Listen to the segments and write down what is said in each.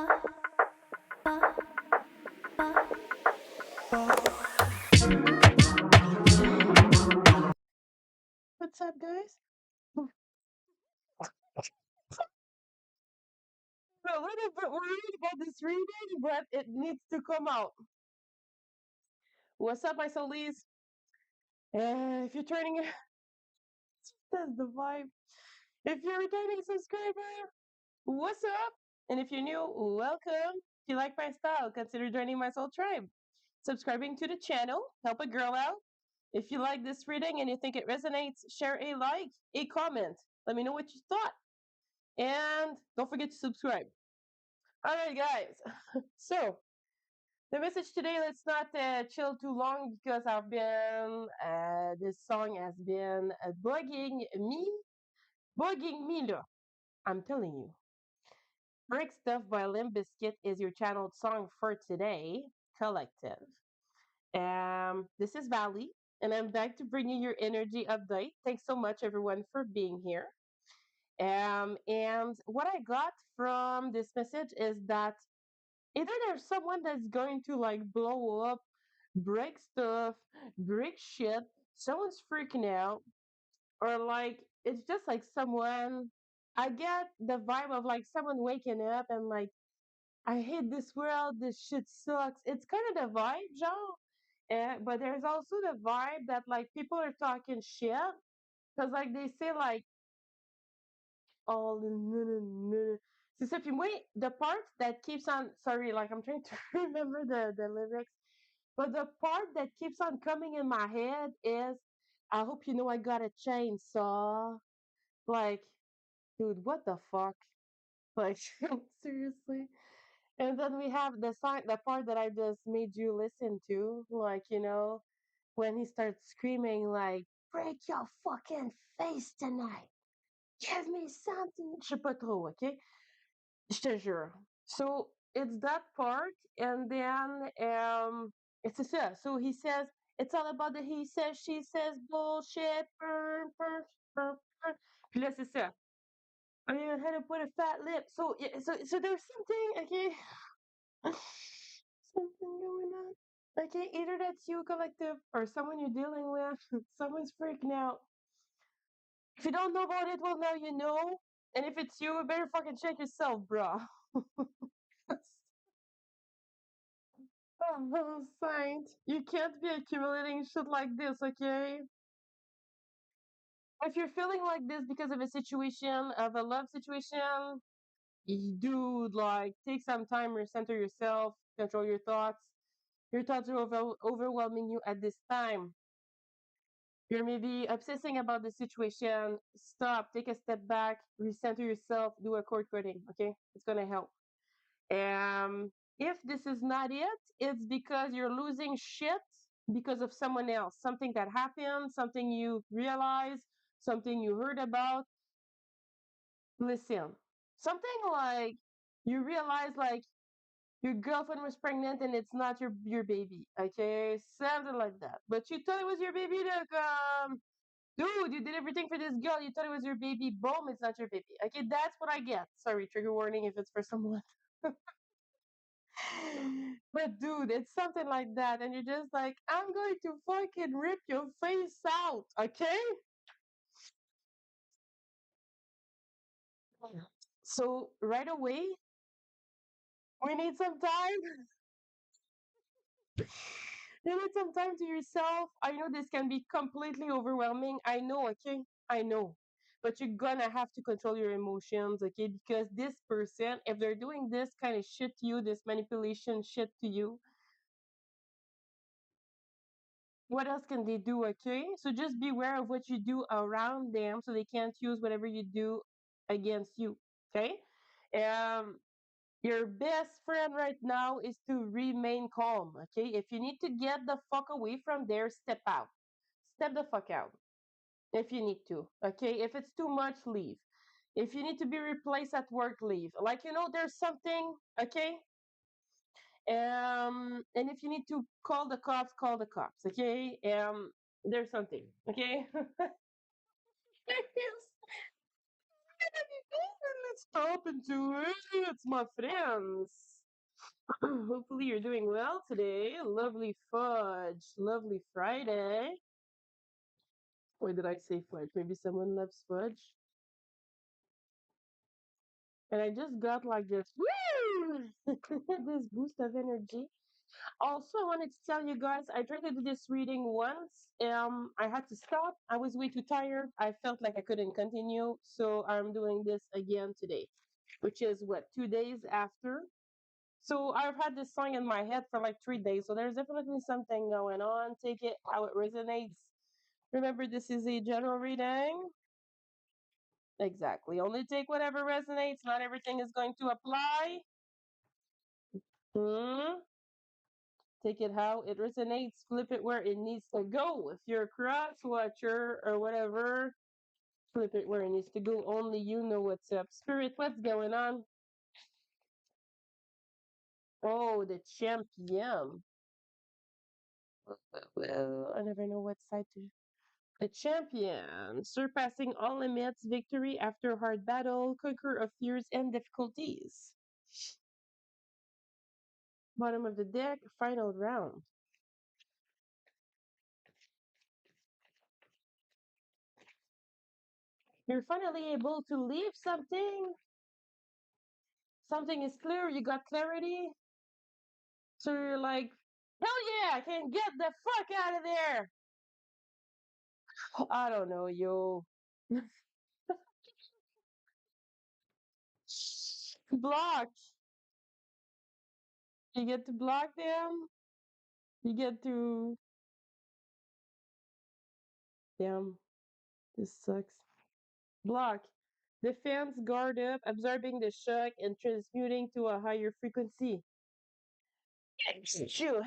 What's up, guys? We're worried about this reading, but it needs to come out. What's up, my soulies? If you're turning, that's the vibe. If you're a returning subscriber, what's up? And if you're new, welcome. If you like my style, consider joining my soul tribe. Subscribing to the channel, help a girl out. If you like this reading and you think it resonates, share a like, a comment. Let me know what you thought. And don't forget to subscribe. All right, guys. So, the message today, let's not chill too long because this song has been bugging me, look. I'm telling you. Break Stuff by Limp Bizkit is your channeled song for today, Collective. This is Valley, and I'm back to bring you your energy update. Thanks so much, everyone, for being here. And what I got from this message is that either there's someone that's going to like blow up, break stuff, break shit, someone's freaking out, or like it's just like someone. I get the vibe of like someone waking up and like, I hate this world, this shit sucks. It's kind of the vibe, Joe. But there's also the vibe that like people are talking shit because like they say like all c'est ça. Puis moi, the part that keeps on, sorry, like I'm trying to remember the lyrics, but the part that keeps on coming in my head is, I hope you know I got a chainsaw. Like, dude, what the fuck? Like, seriously. And then we have the song, the part that I just made you listen to, like, when he starts screaming, like, break your fucking face tonight. Give me something. Je sais pas trop, okay? Je te jure. So it's that part, and then it's ça. So he says it's all about the he says, she says bullshit. Burn, burn, burn, burn. Puis là, c'est ça. I even had to put a fat lip. So yeah, so there's something, okay? Something going on. Okay, either that's you, collective, or someone you're dealing with. Someone's freaking out. If you don't know about it, well, now you know. And if it's you, better fucking check yourself, bro. Oh, saint. You can't be accumulating shit like this, okay? If you're feeling like this because of a situation, of a love situation, dude, like, take some time, recenter yourself, control your thoughts. Your thoughts are overwhelming you at this time. You're maybe obsessing about the situation. Stop, take a step back, recenter yourself, do a cord cutting, okay? It's gonna help. If this is not it, it's because you're losing shit because of someone else. Something that happened, something you realized, something you heard about. Listen, something like you realize like your girlfriend was pregnant and it's not your baby. Okay, something like that. But you thought it was your baby. Like, dude, you did everything for this girl. You thought it was your baby. Boom, it's not your baby. Okay, that's what I get. Sorry, trigger warning if it's for someone. But dude, it's something like that, and you're just like, I'm going to fucking rip your face out, okay? So right away, we need some time. You need some time to yourself. I know this can be completely overwhelming. I know, okay? I know. But you're gonna have to control your emotions, okay? Because this person, if they're doing this kind of shit to you, this manipulation shit to you, what else can they do, okay? So just beware of what you do around them so they can't use whatever you do against you, okay? Um, your best friend right now is to remain calm, okay? If you need to get the fuck away from there, step out. Step the fuck out if you need to, okay? If it's too much, leave. If you need to be replaced at work, leave. Like, there's something, okay? And if you need to call the cops, call the cops, okay? There's something, okay? Let's hop into it. It's my friends. Hopefully you're doing well today. Lovely fudge. Lovely Friday. Or did I say fudge? Maybe someone loves fudge. And I just got like this woo! This boost of energy. Also, I wanted to tell you guys, I tried to do this reading once. I had to stop. I was way too tired. I felt like I couldn't continue. So I'm doing this again today, which is what, 2 days after. So I've had this song in my head for like 3 days. So there's definitely something going on. Take it how it resonates. Remember, this is a general reading. Exactly. Only take whatever resonates. Not everything is going to apply. Hmm. Take it how it resonates. Flip it where it needs to go. If you're a cross watcher or whatever, flip it where it needs to go. Only you know what's up. Spirit, what's going on? Oh, the champion. Well, I never know what side to. The champion, surpassing all limits, victory after hard battle, conquer of fears and difficulties. Bottom of the deck, final round. You're finally able to leave something. Something is clear. You got clarity. So you're like, hell yeah, I can get the fuck out of there. I don't know, yo. Block. You get to block them. You get to. Damn, this sucks. Block. Defense, guard up, absorbing the shock and transmuting to a higher frequency. Shoo.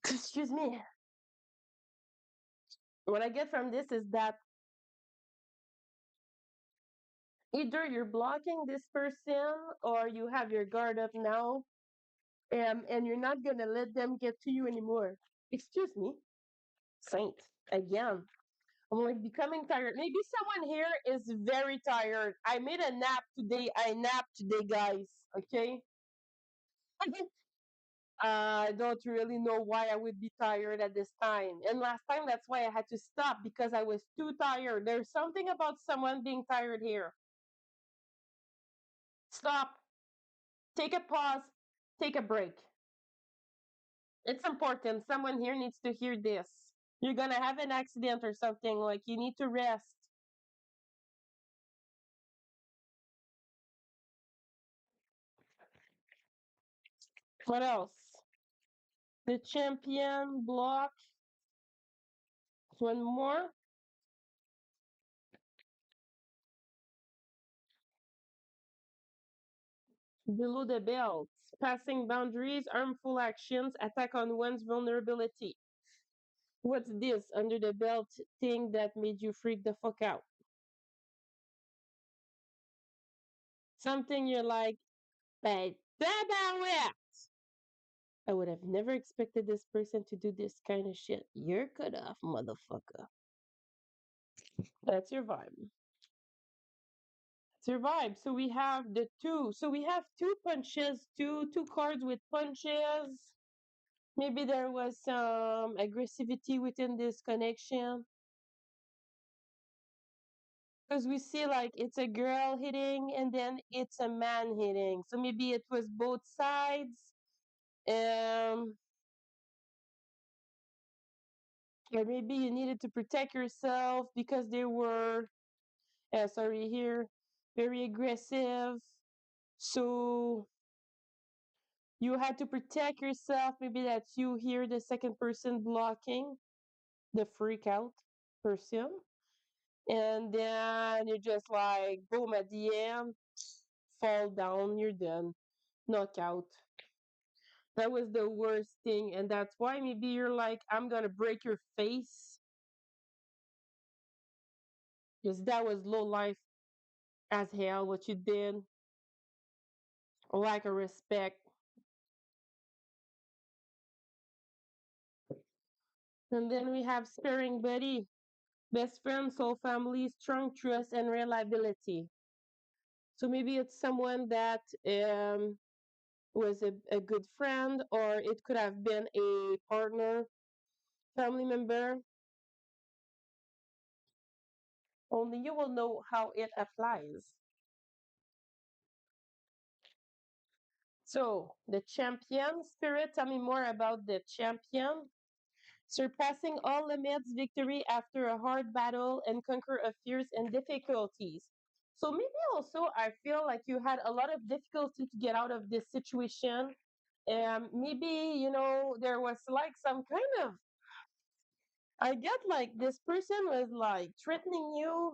Excuse me. What I get from this is that either you're blocking this person or you have your guard up now, and you're not gonna let them get to you anymore. Excuse me, Saint. Again, I'm like becoming tired. Maybe someone here is very tired. I made a nap today. I napped today, guys. Okay. I don't really know why I would be tired at this time. And last time, that's why I had to stop because I was too tired. There's something about someone being tired here. Stop. Take a pause. Take a break. It's important. Someone here needs to hear this. You're gonna have an accident or something, like you need to rest. What else? The champion block. One more. Below the belt. Passing boundaries, harmful actions, attack on one's vulnerability. What's this under the belt thing that made you freak the fuck out? Something you're like, but I would have never expected this person to do this kind of shit. You're cut off, motherfucker. That's your vibe. Survive. So we have the two. So we have two punches, two cards with punches. Maybe there was some aggressivity within this connection. Because we see like it's a girl hitting and then it's a man hitting. So maybe it was both sides. Um or maybe you needed to protect yourself because they were sorry here, very aggressive. So you had to protect yourself. Maybe that's you here, the second person blocking the freak out person. And then you're just like, boom, at the end, fall down, you're done, knockout. That was the worst thing. And that's why maybe you're like, I'm going to break your face. Because that was low life as hell, what you did. Lack of respect. And then we have sparing buddy. Best friend, soul family, strong trust, and reliability. So maybe it's someone that was a good friend, or it could have been a partner, family member. Only you will know how it applies. So, the champion spirit, tell me more about the champion. Surpassing all limits, victory after a hard battle, and conquer of fears and difficulties. So, maybe also I feel like you had a lot of difficulty to get out of this situation. Maybe, there was like some kind of, I get like this person was like threatening you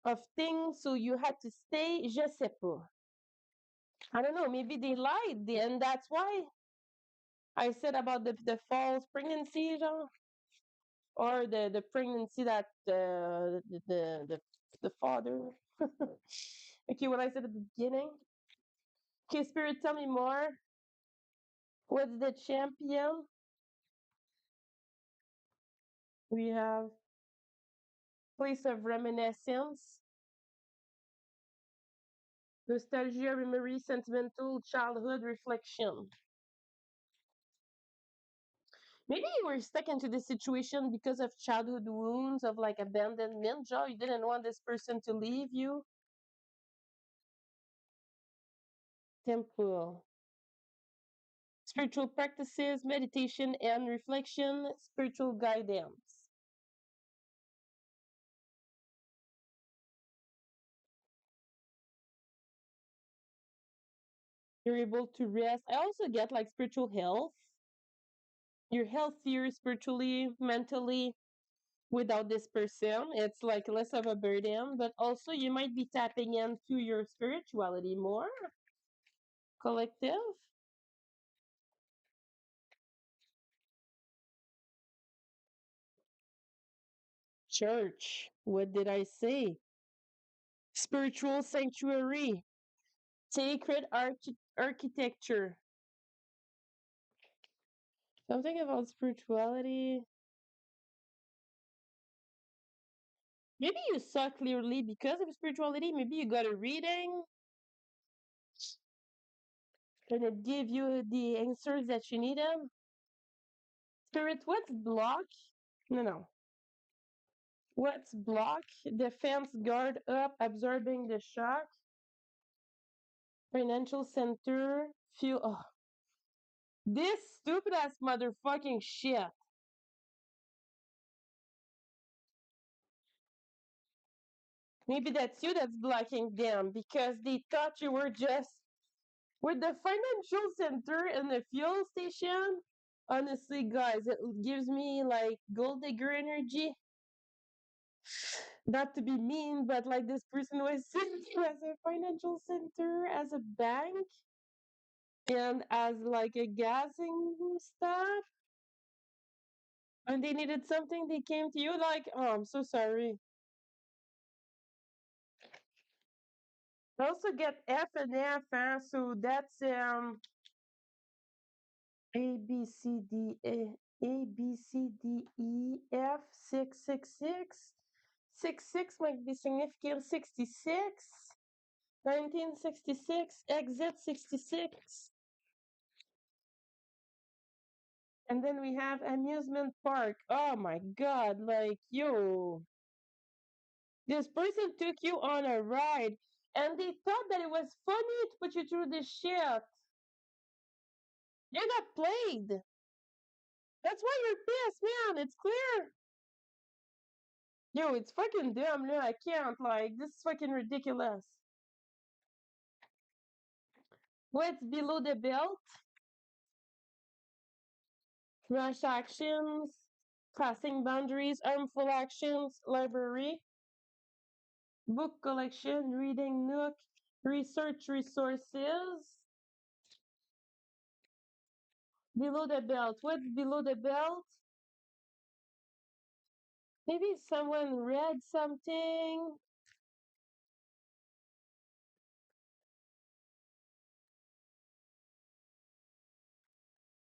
of things, so you had to stay. Je sais pas. I don't know. Maybe they lied, and that's why I said about the false pregnancy, or the pregnancy that the father. Okay, what I said at the beginning. Okay, spirit, tell me more. What's the champion? We have place of reminiscence, nostalgia, memory, sentimental, childhood reflection. Maybe you were stuck into this situation because of childhood wounds of like abandonment. Joe, you didn't want this person to leave you. Temple. Spiritual practices, meditation, and reflection, spiritual guidance. You're able to rest. I also get like spiritual health. You're healthier spiritually, mentally without this person. It's like less of a burden, but also you might be tapping into your spirituality more. Collective. Church. What did I say? Spiritual sanctuary. Sacred architecture. Something about spirituality. Maybe you saw clearly because of spirituality. Maybe you got a reading and it gave you the answers that you needed. Spirit, what's block? No, no. What's block? Defense guard up, absorbing the shock. Financial center. Fuel. Oh, this stupid ass motherfucking shit. Maybe that's you that's blocking them because they thought you were just with the financial center and the fuel station. Honestly, guys, it gives me like gold digger energy. Not to be mean, but like this person was sitting as a financial center, as a bank, and as like a gassing stuff. And they needed something, they came to you like, oh, I'm so sorry. I also get F and F, so that's A B C D A B C D E F 666. 66 might be significant. 66. 1966. Exit 66. And then we have amusement park. Oh my god, like yo. This person took you on a ride and they thought that it was funny to put you through this shit. You got played. That's why you're pissed, man. It's clear. Yo, it's fucking dumb. No, I can't. Like, this is fucking ridiculous. What's below the belt? Rash actions, crossing boundaries, harmful actions, library, book collection, reading nook, research resources. Below the belt. What's below the belt? Maybe someone read something.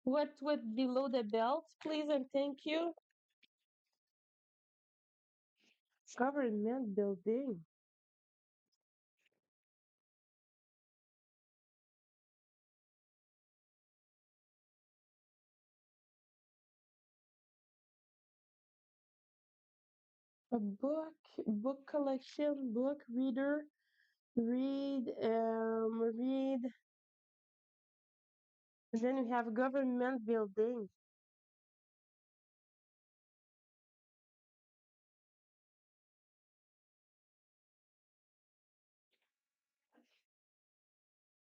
What below the belt, please and thank you. Government building. A book collection, book reader, read. And then we have government building.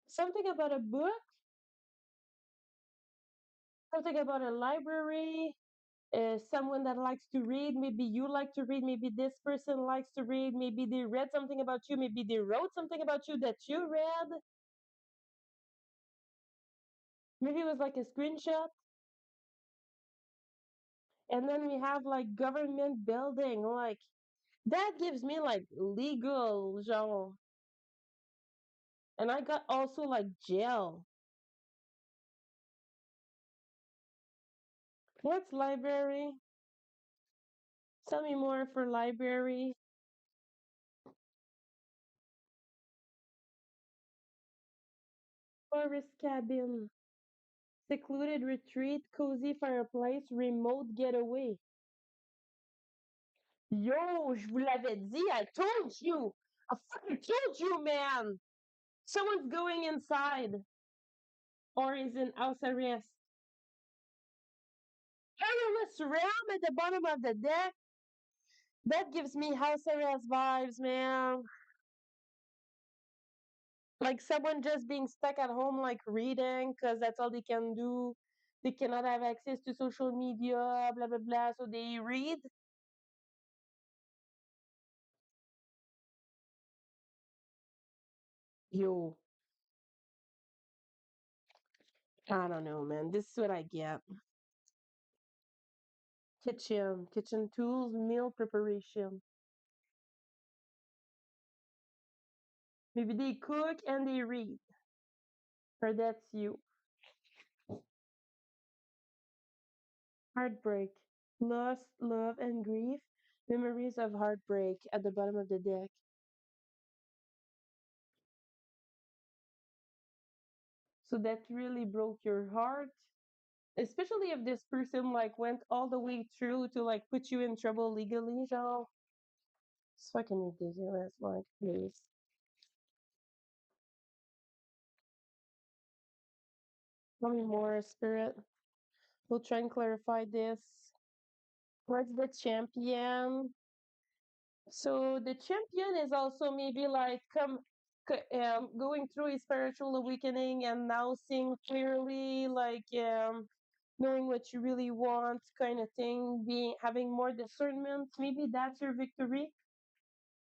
Something about a book, something about a library, someone that likes to read. Maybe you like to read. Maybe this person likes to read. Maybe they read something about you. Maybe they wrote something about you that you read. Maybe it was like a screenshot. And then we have like government building. Like that gives me like legal genre. And I got also like jail. What's library? Tell me more for library. Forest cabin. Secluded retreat, cozy fireplace, remote getaway. Yo, je vous l'avais dit. I told you. I fucking told you, man. Someone's going inside or is in house arrest. Wireless ram at the bottom of the deck. That gives me house arrest vibes, man. Like someone just being stuck at home, like reading, because that's all they can do. They cannot have access to social media, blah, blah, blah. So they read. Yo, I don't know, man. This is what I get. Kitchen tools, meal preparation. Maybe they cook and they read. Or that's you. Heartbreak. Loss, love, and grief. Memories of heartbreak at the bottom of the deck. So that really broke your heart. Especially if this person like went all the way through to like put you in trouble legally, genre. It's fucking ridiculous. Like, please. Tell me more, spirit. We'll try and clarify this. What's the champion? So the champion is also maybe like going through a spiritual awakening and now seeing clearly, like knowing what you really want, kind of thing. Being having more discernment. Maybe that's your victory.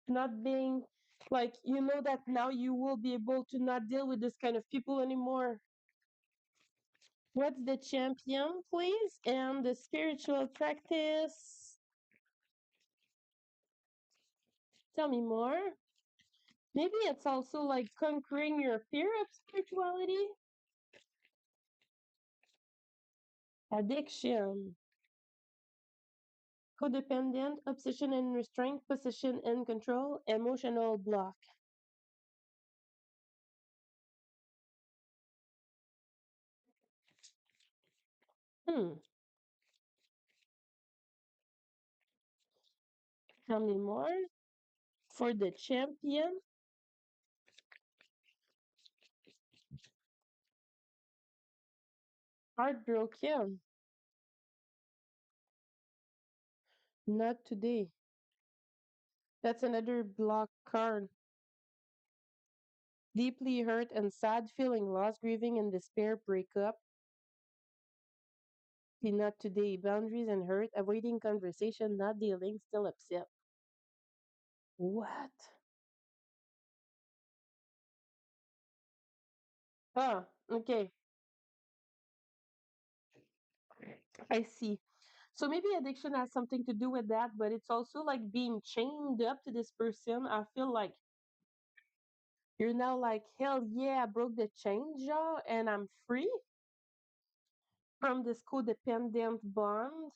Not being like you know that now you will be able to not deal with this kind of people anymore. What's the champion, please? And the spiritual practice. Tell me more. Maybe it's also like conquering your fear of spirituality. Addiction. Codependent, obsession and restraint, possession and control, emotional block. Hmm. Tell me more. For the champion, heartbroken. Not today. That's another block card. Deeply hurt and sad, feeling lost, grieving and despair, breakup. The not today. Boundaries and hurt, avoiding conversation, not dealing, still upset. What? Ah, okay. I see. So maybe addiction has something to do with that, but it's also like being chained up to this person. I feel like you're now like, hell yeah, I broke the chain jaw and I'm free from this codependent bond.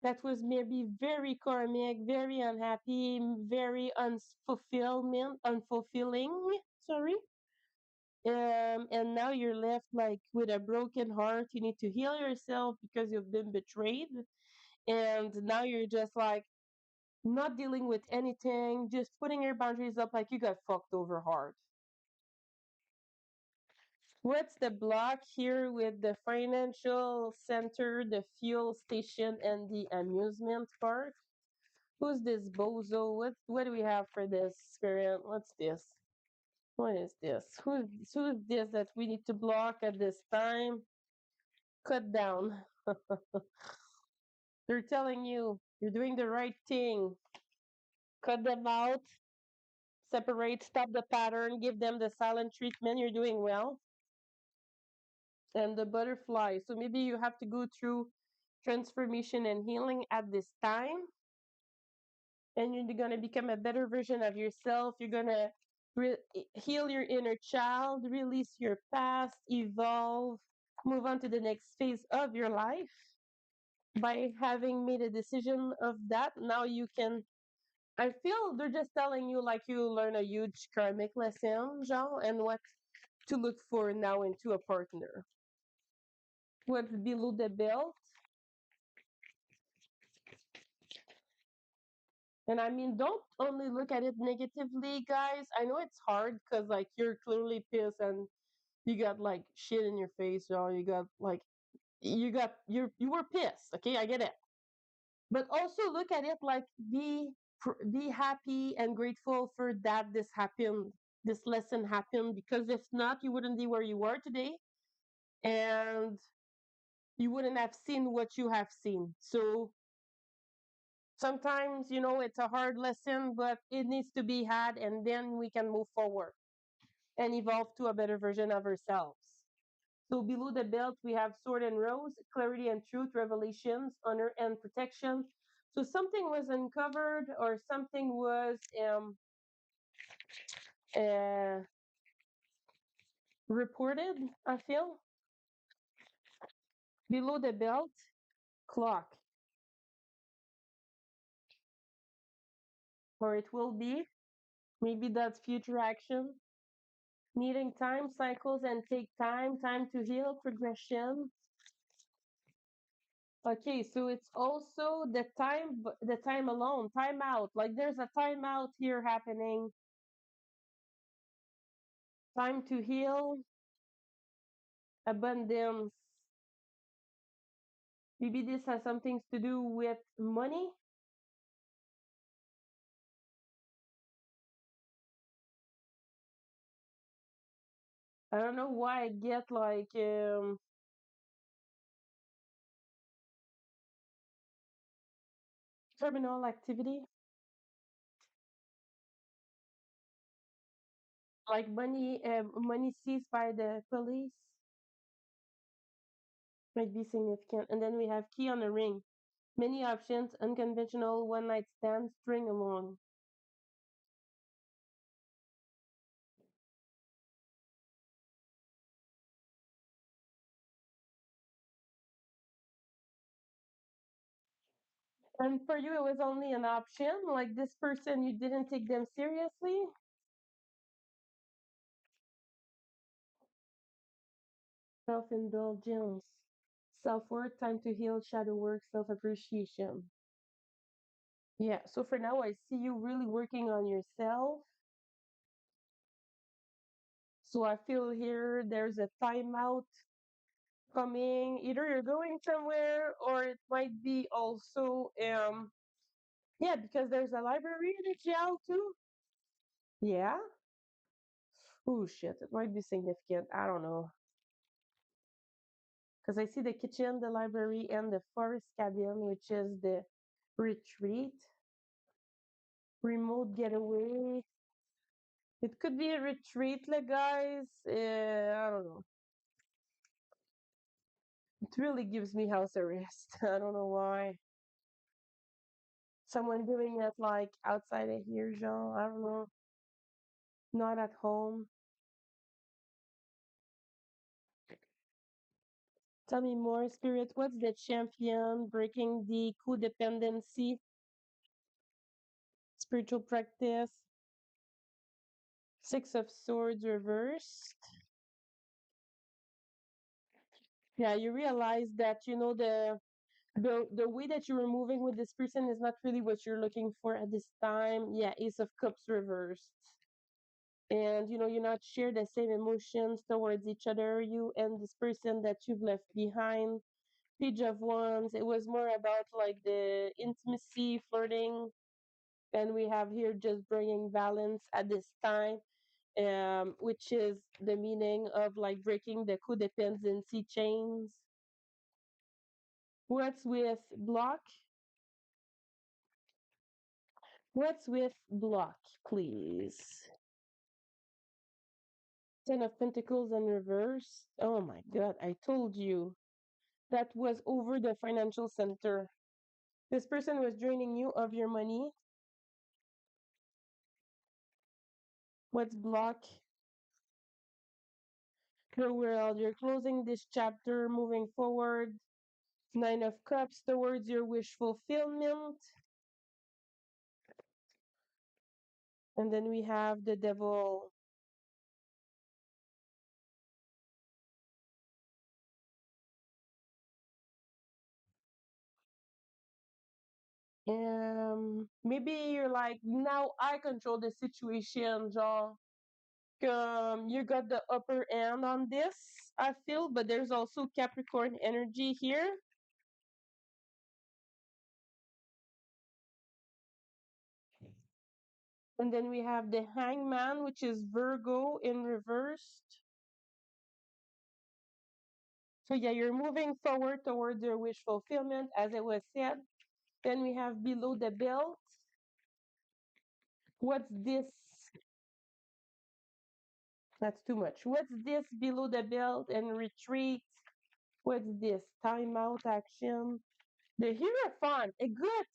that was maybe very karmic, very unhappy, very unfulfilling. Sorry. And now you're left like with a broken heart. You need to heal yourself because you've been betrayed. And now you're just like not dealing with anything, just putting your boundaries up like you got fucked over hard. What's the block here with the financial center, the fuel station, and the amusement park? Who's this bozo? What do we have for this spirit? What's this? What is this? Who's this that we need to block at this time? Cut down. They're telling you you're doing the right thing. Cut them out, separate, stop the pattern, give them the silent treatment. You're doing well. And the butterfly. So maybe you have to go through transformation and healing at this time. And you're going to become a better version of yourself. You're going to heal your inner child, release your past, evolve, move on to the next phase of your life. By having made a decision of that, now you can. I feel they're just telling you like you learn a huge karmic lesson, Jean, and what to look for now into a partner. What's below the belt? And I mean, don't only look at it negatively, guys. I know it's hard because like you're clearly pissed and you got like shit in your face, or you got like you were pissed. Okay, I get it. But also look at it like be happy and grateful for that this happened, this lesson happened, because if not, you wouldn't be where you are today, and you wouldn't have seen what you have seen. So sometimes, it's a hard lesson, but it needs to be had, and then we can move forward and evolve to a better version of ourselves. So below the belt, we have sword and rose, clarity and truth, revelations, honor and protection. So something was uncovered or something was uh, reported, I feel. Below the belt, clock, or it will be. Maybe that's future action. Needing time cycles and take time to heal, progression. Okay, so it's also the time alone, time out. Like there's a time out here happening. Time to heal, abundance. Maybe this has something to do with money. I don't know why I get like criminal activity, like money seized by the police might be significant. And then we have key on the ring. Many options, unconventional, one night stand, string along. And for you, it was only an option. Like this person, you didn't take them seriously. Self indulgence, self worth, time to heal, shadow work, self appreciation. Yeah, so for now, I see you really working on yourself. So I feel here there's a timeout coming. Either you're going somewhere or it might be also, yeah, because there's a library in the jail too. Yeah. Oh shit, it might be significant. I don't know. Because I see the kitchen, the library, and the forest cabin, which is the retreat, remote getaway. It could be a retreat, like guys. I don't know. It really gives me house arrest. I don't know why. Someone doing it like outside of here, Jean. I don't know. Not at home. Tell me more, Spirit. What's the champion breaking the codependency? Spiritual practice. Six of Swords reversed. Yeah, you realize that the way that you were moving with this person is not really what you're looking for at this time. Yeah, Ace of Cups reversed. And you're not share the same emotions towards each other, you and this person that you've left behind. Page of Wands, it was more about like the intimacy, flirting, and we have here just bringing balance at this time, which is the meaning of like breaking the codependency chains. What's with block? What's with block, please? Ten of Pentacles in reverse. Oh my God, I told you. That was over the financial center. This person was draining you of your money. What's block? The world. You're closing this chapter, moving forward. Nine of Cups towards your wish fulfillment. And then we have the Devil. Maybe you're like, now I control the situation, genre. You got the upper hand on this, I feel, but there's also Capricorn energy here. And then we have the Hangman, which is Virgo in reversed. So yeah, you're moving forward towards your wish fulfillment, as it was said. Then we have below the belt. What's this? That's too much. What's this below the belt and retreat? What's this? Timeout action. The Hierophant. A good.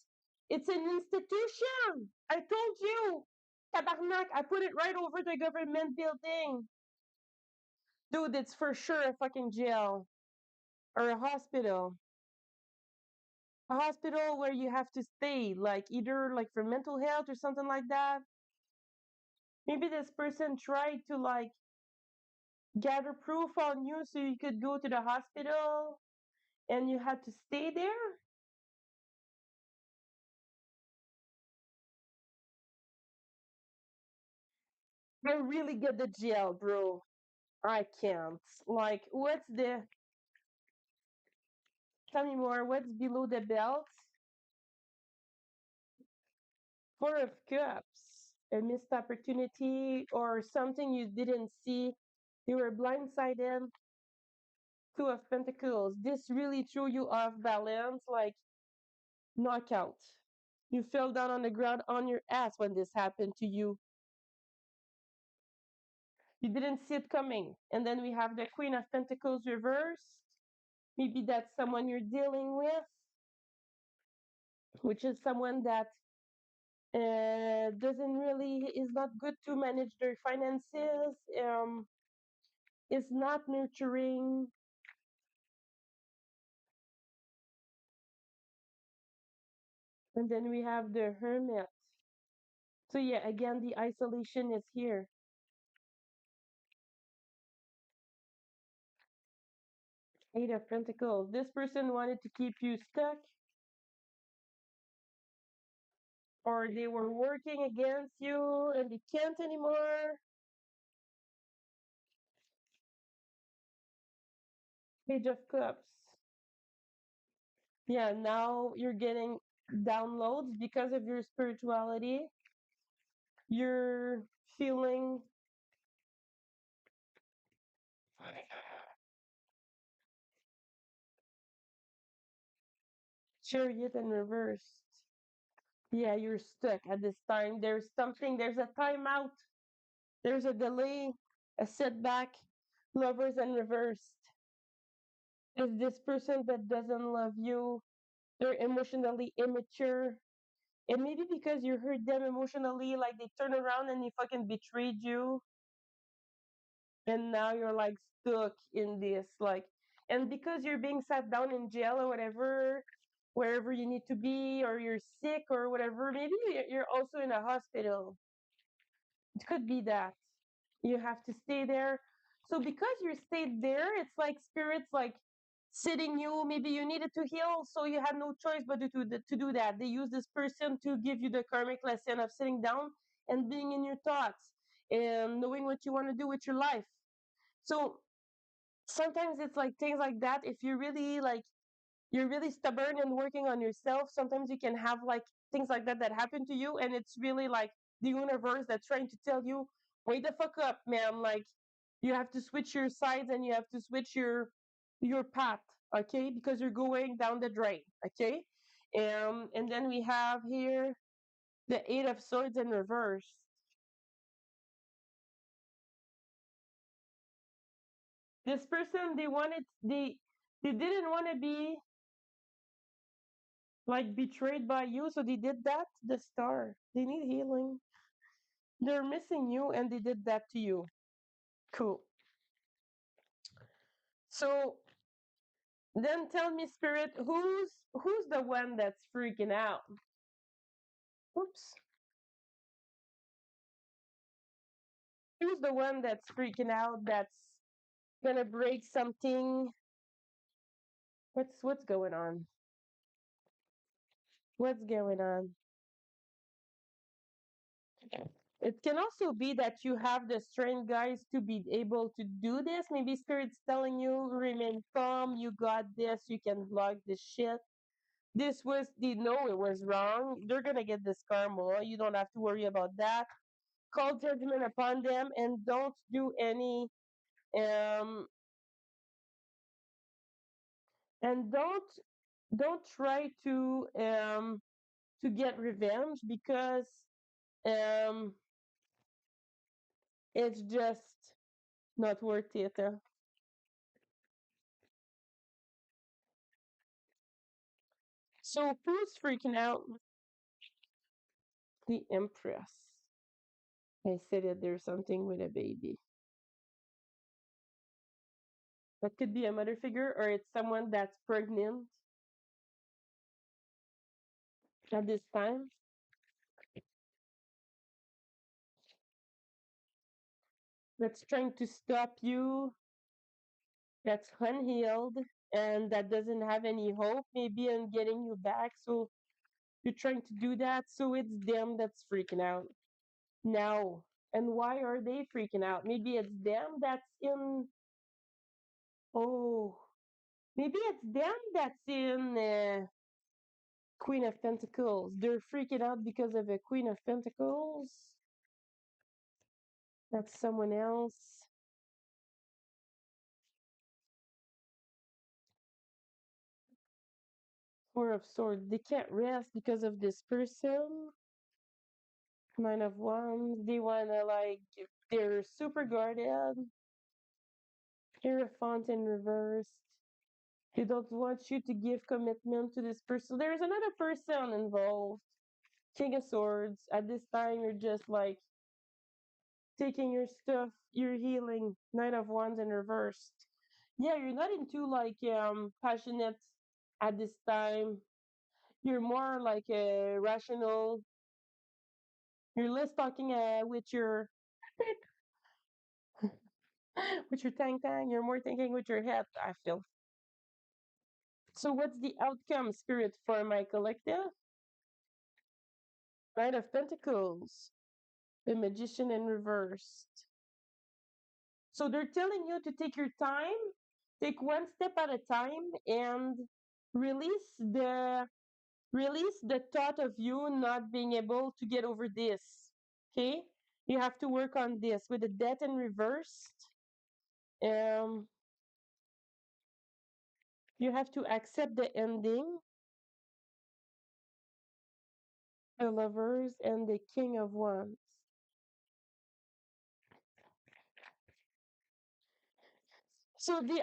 It's an institution. I told you. Tabarnak. I put it right over the government building. Dude, it's for sure a fucking jail or a hospital. A hospital where you have to stay, like either like for mental health or something like that. Maybe this person tried to like gather proof on you so you could go to the hospital and you had to stay there. I really get the jail, bro. I can't. Like, what's the. Tell me more. What's below the belt? Four of Cups. A missed opportunity or something you didn't see. You were blindsided. Two of Pentacles. This really threw you off balance, like knockout. You fell down on the ground on your ass when this happened to you. You didn't see it coming. And then we have the Queen of Pentacles reversed. Maybe that's someone you're dealing with, which is someone that doesn't really, is not good to manage their finances, is not nurturing. And then we have the Hermit. So yeah, again, the isolation is here. Eight of Pentacles. This person wanted to keep you stuck, or they were working against you and they can't anymore. Page of Cups. Yeah, now you're getting downloads because of your spirituality. You're feeling Chariot in reversed. Yeah, you're stuck at this time. There's something, there's a timeout, there's a delay, a setback. Lovers in reversed. Is this person that doesn't love you? They're emotionally immature. And maybe because you hurt them emotionally, like they turn around and they fucking betrayed you. And now you're like stuck in this. Like, And because you're being sat down in jail or whatever, wherever you need to be, or you're sick or whatever, maybe you're also in a hospital. It could be that you have to stay there. So because you stayed there, it's like spirits like sitting you. Maybe you needed to heal, so you had no choice but to do that. They use this person to give you the karmic lesson of sitting down and being in your thoughts and knowing what you want to do with your life. So sometimes it's like things like that. If you really like you're really stubborn and working on yourself, sometimes you can have like things like that happen to you, and it's really like the universe that's trying to tell you, wake the fuck up, man. Like you have to switch your sides and you have to switch your path, okay? Because you're going down the drain, okay? And then we have here the Eight of Swords in reverse. This person, they didn't want to be like betrayed by you, so they did that. The Star, they need healing. They're missing you and they did that to you. Cool. So then tell me, Spirit, who's the one that's freaking out? Oops. Who's the one that's freaking out, that's gonna break something? What's going on? What's going on? It can also be that you have the strength, guys, to be able to do this. Maybe Spirit's telling you, remain calm, you got this, you can block this shit. This was, they know it was wrong. They're gonna get this karma. You don't have to worry about that. Call judgment upon them and don't do any um and don't try to get revenge because um it's just not worth it. So who's freaking out? The Empress. I said that there's something with a baby. That could be a mother figure or it's someone that's pregnant at this time. That's trying to stop you, that's unhealed, and that doesn't have any hope, maybe, in getting you back. So you're trying to do that. So it's them that's freaking out now. And why are they freaking out? Maybe it's them that's in, oh, maybe it's them that's in Queen of Pentacles. They're freaking out because of a Queen of Pentacles. That's someone else. Four of Swords. They can't rest because of this person. Nine of Wands. They wanna like they're super guarded. Hierophant in reversed. They don't want you to give commitment to this person. There's another person involved. King of Swords. At this time, you're just like taking your stuff. You're healing. Knight of Wands in reversed. Yeah, you're not into like passionate at this time. You're more like a rational. You're less talking with your with your tang tang. You're more thinking with your head, I feel. So what's the outcome, Spirit, for my collective? Knight of Pentacles, the Magician in reversed. So they're telling you to take your time, take one step at a time, and release the release the thought of you not being able to get over this. Okay, you have to work on this with the Death in reversed. Um, you have to accept the ending, the Lovers, and the King of Wands. So the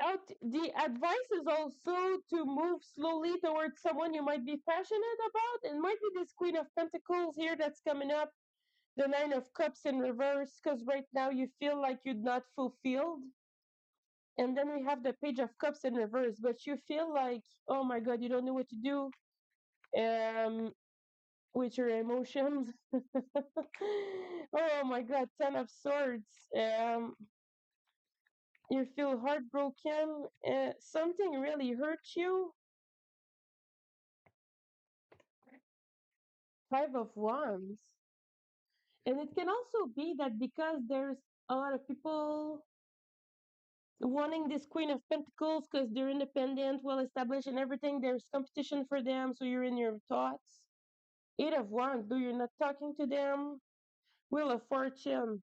advice is also to move slowly towards someone you might be passionate about. It might be this Queen of Pentacles here that's coming up, the Nine of Cups in reverse, because right now you feel like you're not fulfilled. And then we have the Page of Cups in reverse, but you feel like, oh my God, you don't know what to do um, with your emotions. Oh my God, Ten of Swords. You feel heartbroken. Something really hurt you. Five of Wands. And it can also be that because there's a lot of people wanting this Queen of Pentacles because they're independent, well established, and everything, there's competition for them, so you're in your thoughts. Eight of Wands, though you're not talking to them. Wheel of Fortune.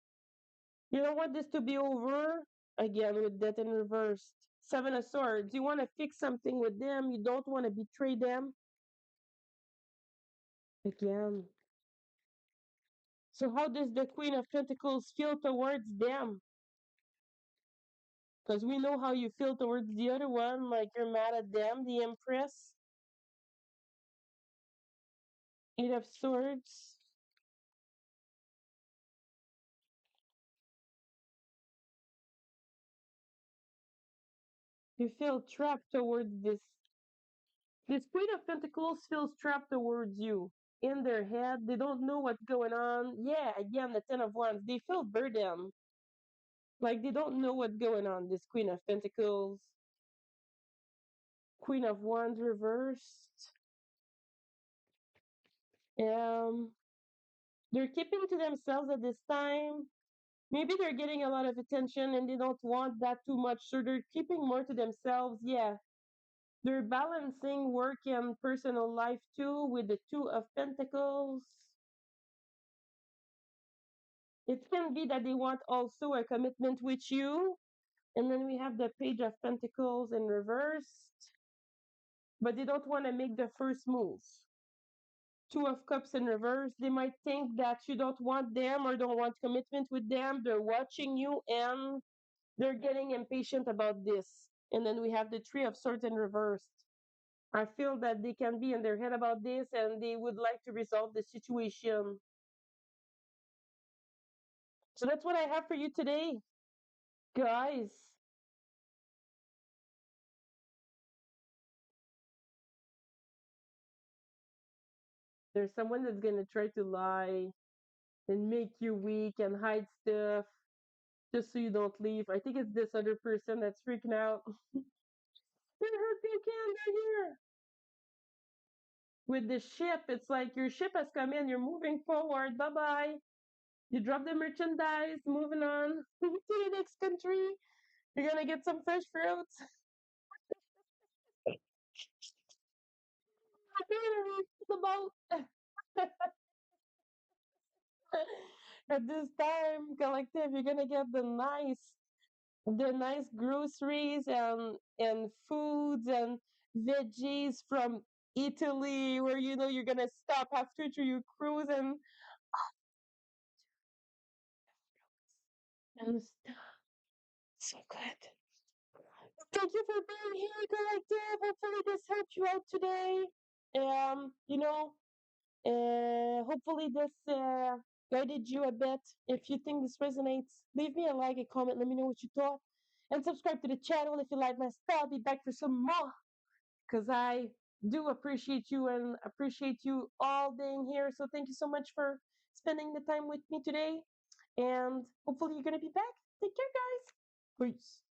You don't want this to be over. Again, with Death in reversed. Seven of Swords. You want to fix something with them. You don't want to betray them. Again. So how does the Queen of Pentacles feel towards them? Because we know how you feel towards the other one, like you're mad at them, the Empress. Eight of Swords. You feel trapped towards this. This Queen of Pentacles feels trapped towards you. In their head, they don't know what's going on. Yeah, again, the Ten of Wands. They feel burdened. Like they don't know what's going on. This Queen of Pentacles. Queen of Wands reversed. Um, they're keeping to themselves at this time. Maybe they're getting a lot of attention and they don't want that too much, so they're keeping more to themselves. Yeah, they're balancing work and personal life too with the Two of Pentacles. It can be that they want also a commitment with you. And then we have the Page of Pentacles in reversed, but they don't want to make the first move. Two of Cups in reverse. They might think that you don't want them or don't want commitment with them. They're watching you and they're getting impatient about this. And then we have the Three of Swords in reversed. I feel that they can be in their head about this and they would like to resolve the situation. So that's what I have for you today, guys. There's someone that's going to try to lie and make you weak and hide stuff just so you don't leave. I think it's this other person that's freaking out. They're here. With the ship, it's like your ship has come in, you're moving forward. Bye bye. You drop the merchandise, moving on to the next country. You're gonna get some fresh fruits. The boat. At this time, collective, you're gonna get the nice groceries and foods and veggies from Italy, where you know you're gonna stop halfway through your cruise and so good. Thank you for being here, collective. Hopefully this helped you out today. You know, hopefully this guided you a bit. If you think this resonates, leave me a like, a comment, let me know what you thought. And subscribe to the channel if you like my style. I'll be back for some more. Because I do appreciate you and appreciate you all being here. So thank you so much for spending the time with me today. And hopefully you're going to be back. Take care, guys. Peace.